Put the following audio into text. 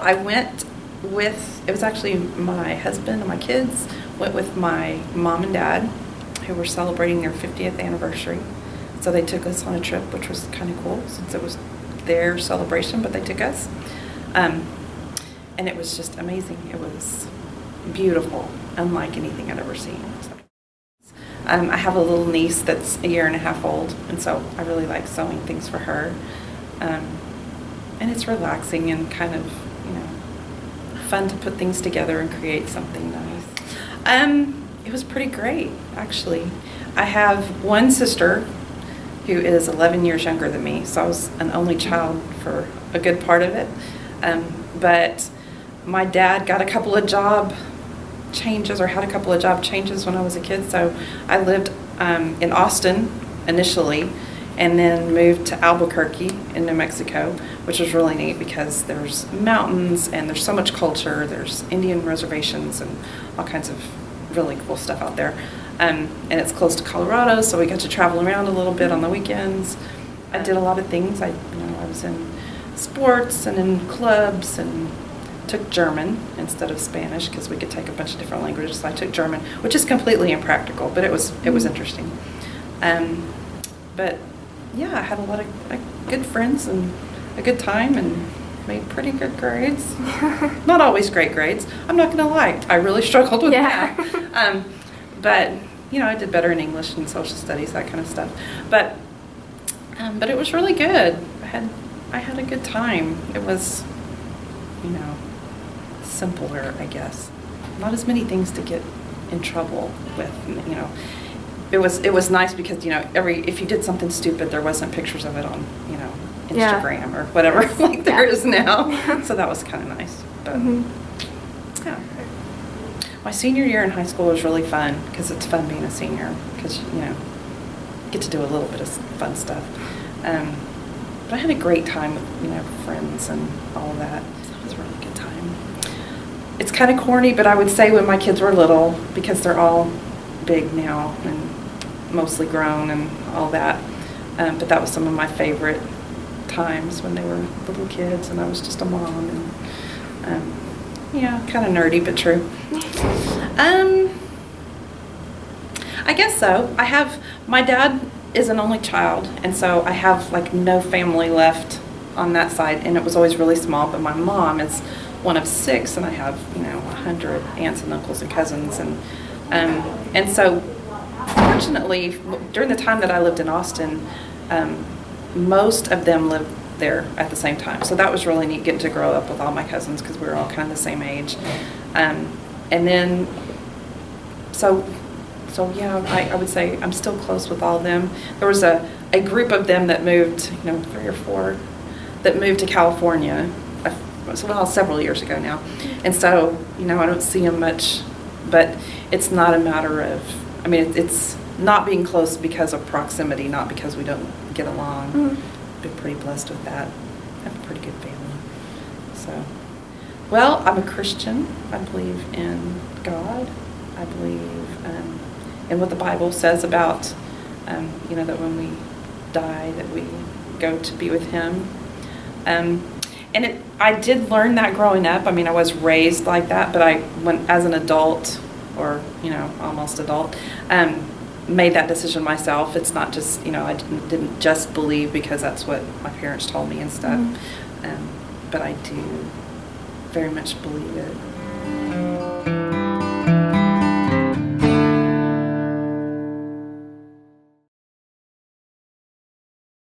I went with, it was actually my husband and my kids, went with my mom and dad, who were celebrating their 50th anniversary. So they took us on a trip, which was kind of cool since it was their celebration, but they took us. And it was just amazing. It was beautiful, unlike anything I'd ever seen. I have a little niece that's a year and a half old, and so I really like sewing things for her. And it's relaxing and kind of, fun to put things together and create something nice. It was pretty great, actually. I have one sister who is 11 years younger than me, so I was an only child for a good part of it. But my dad got a couple of job changes, or had a couple of job changes when I was a kid, so I lived in Austin initially, and then moved to Albuquerque in New Mexico, which was really neat because there's mountains and there's so much culture. There's Indian reservations and all kinds of really cool stuff out there. And it's close to Colorado, so we got to travel around a little bit on the weekends. I did a lot of things. I was in sports and in clubs, and took German instead of Spanish because we could take a bunch of different languages. So I took German, which is completely impractical, but it was interesting. But yeah, I had a lot of good friends and a good time, and made pretty good grades. Not always great grades. I'm not gonna lie, I really struggled with math. But I did better in English and social studies, that kind of stuff. But it was really good. I had a good time. It was, simpler, I guess. Not as many things to get in trouble with, It was nice because, if you did something stupid, there wasn't pictures of it on, Instagram or whatever like there is now. So that was kind of nice. But yeah. My senior year in high school was really fun because it's fun being a senior because, get to do a little bit of fun stuff. But I had a great time with, friends and all of that. It was a really good time. It's kind of corny, but I would say when my kids were little, because they're all big now and mostly grown and all that, but that was some of my favorite times when they were little kids and I was just a mom, and kind of nerdy but true. I guess so. My dad is an only child, and so I have no family left on that side, and it was always really small, but my mom is one of 6, and I have 100 aunts and uncles and cousins, and so fortunately during the time that I lived in Austin, most of them lived there at the same time, so that was really neat getting to grow up with all my cousins because we were all kind of the same age. And then so yeah, I would say I'm still close with all of them. There was a group of them that moved, 3 or 4 that moved to California several years ago now, and so I don't see them much, but it's not a matter of, it's not being close because of proximity, not because we don't get along. I've been pretty blessed with that. I have a pretty good family. So, well, I'm a Christian. I believe in God. I believe in what the Bible says about, that when we die, that we go to be with Him. And I did learn that growing up. I was raised like that, but as an adult, or almost adult, made that decision myself. It's not just, I didn't just believe because that's what my parents told me and stuff. But I do very much believe it.